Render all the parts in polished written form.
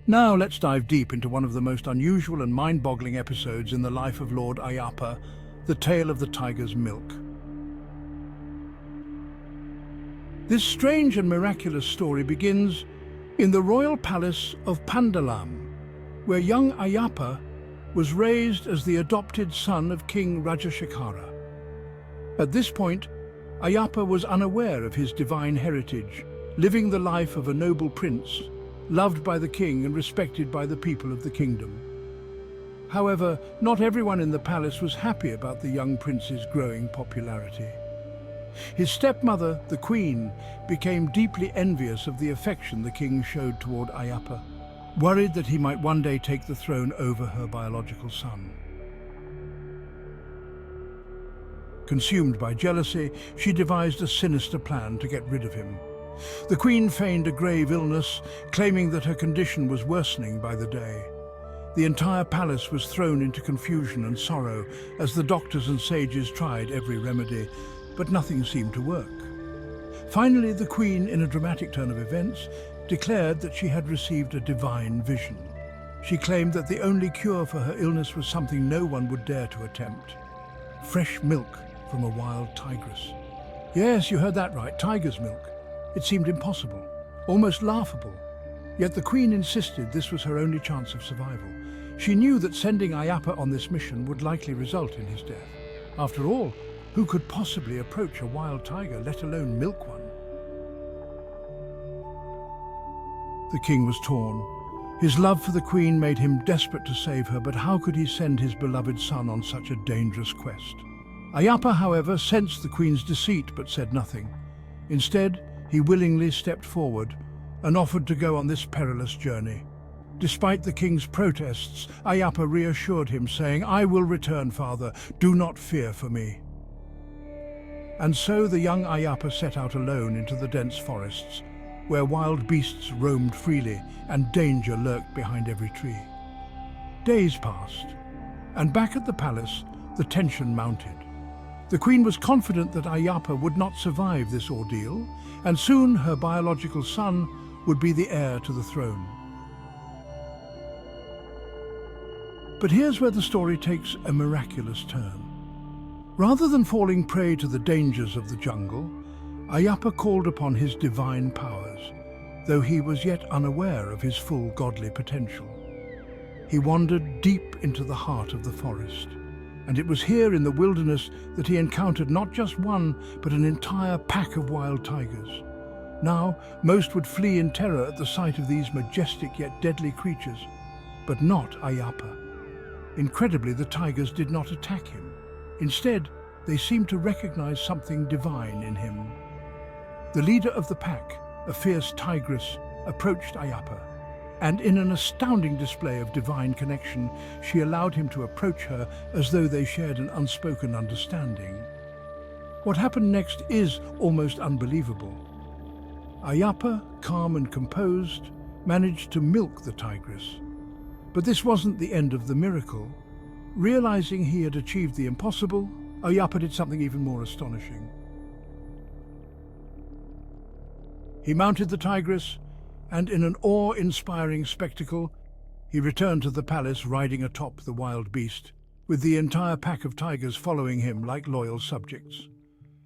Now let's dive deep into one of the most unusual and mind-boggling episodes in the life of Lord Ayyappa, the tale of the tiger's milk. This strange and miraculous story begins in the royal palace of Pandalam, where young Ayyappa was raised as the adopted son of King Rajashekara. At this point, Ayyappa was unaware of his divine heritage, living the life of a noble prince, loved by the king and respected by the people of the kingdom. However, not everyone in the palace was happy about the young prince's growing popularity. His stepmother, the queen, became deeply envious of the affection the king showed toward Ayyappa, worried that he might one day take the throne over her biological son. Consumed by jealousy, she devised a sinister plan to get rid of him. The queen feigned a grave illness, claiming that her condition was worsening by the day. The entire palace was thrown into confusion and sorrow as the doctors and sages tried every remedy, but nothing seemed to work. Finally, the queen, in a dramatic turn of events, declared that she had received a divine vision. She claimed that the only cure for her illness was something no one would dare to attempt: fresh milk from a wild tigress. Yes, you heard that right, tiger's milk. It seemed impossible, almost laughable. Yet the queen insisted this was her only chance of survival. She knew that sending Ayyappa on this mission would likely result in his death. After all, who could possibly approach a wild tiger, let alone milk one? The king was torn. His love for the queen made him desperate to save her, but how could he send his beloved son on such a dangerous quest? Ayyappa, however, sensed the queen's deceit but said nothing. Instead, he willingly stepped forward and offered to go on this perilous journey. Despite the king's protests, Ayyappa reassured him, saying, "I will return, father. Do not fear for me." And so the young Ayyappa set out alone into the dense forests, where wild beasts roamed freely and danger lurked behind every tree. Days passed, and back at the palace, the tension mounted. The queen was confident that Ayyappa would not survive this ordeal, and soon her biological son would be the heir to the throne. But here's where the story takes a miraculous turn. Rather than falling prey to the dangers of the jungle, Ayyappa called upon his divine powers, though he was yet unaware of his full godly potential. He wandered deep into the heart of the forest, and it was here in the wilderness that he encountered not just one, but an entire pack of wild tigers. Now, most would flee in terror at the sight of these majestic yet deadly creatures, but not Ayyappa. Incredibly, the tigers did not attack him. Instead, they seemed to recognize something divine in him. The leader of the pack, a fierce tigress, approached Ayyappa, and in an astounding display of divine connection, she allowed him to approach her as though they shared an unspoken understanding. What happened next is almost unbelievable. Ayyappa, calm and composed, managed to milk the tigress. But this wasn't the end of the miracle. Realizing he had achieved the impossible, Ayyappa did something even more astonishing. He mounted the tigress, and in an awe-inspiring spectacle, he returned to the palace riding atop the wild beast, with the entire pack of tigers following him like loyal subjects.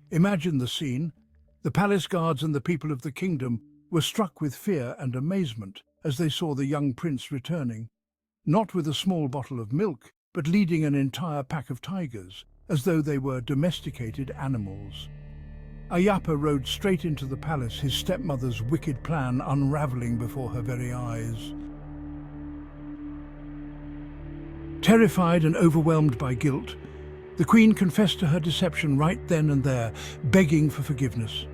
Imagine the scene. The palace guards and the people of the kingdom were struck with fear and amazement as they saw the young prince returning, not with a small bottle of milk, but leading an entire pack of tigers, as though they were domesticated animals. Ayyappa rode straight into the palace, his stepmother's wicked plan unraveling before her very eyes. Terrified and overwhelmed by guilt, the queen confessed to her deception right then and there, begging for forgiveness.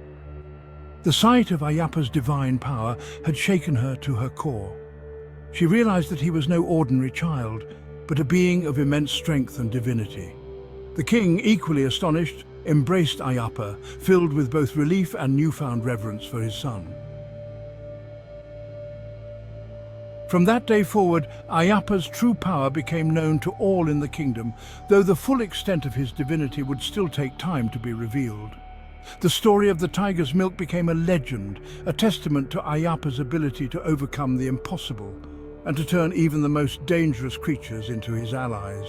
The sight of Ayyappa's divine power had shaken her to her core. She realized that he was no ordinary child, but a being of immense strength and divinity. The king, equally astonished, embraced Ayyappa, filled with both relief and newfound reverence for his son. From that day forward, Ayyappa's true power became known to all in the kingdom, though the full extent of his divinity would still take time to be revealed. The story of the tiger's milk became a legend, a testament to Ayyappa's ability to overcome the impossible, and to turn even the most dangerous creatures into his allies.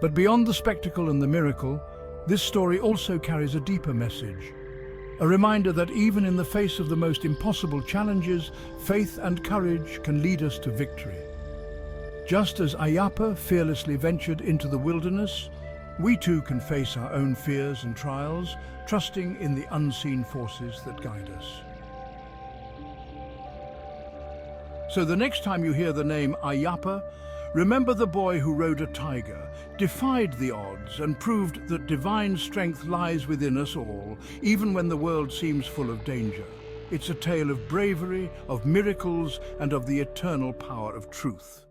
But beyond the spectacle and the miracle, this story also carries a deeper message. A reminder that even in the face of the most impossible challenges, faith and courage can lead us to victory. Just as Ayyappa fearlessly ventured into the wilderness, we too can face our own fears and trials, trusting in the unseen forces that guide us. So the next time you hear the name Ayyappa, remember the boy who rode a tiger, defied the odds, and proved that divine strength lies within us all, even when the world seems full of danger. It's a tale of bravery, of miracles, and of the eternal power of truth.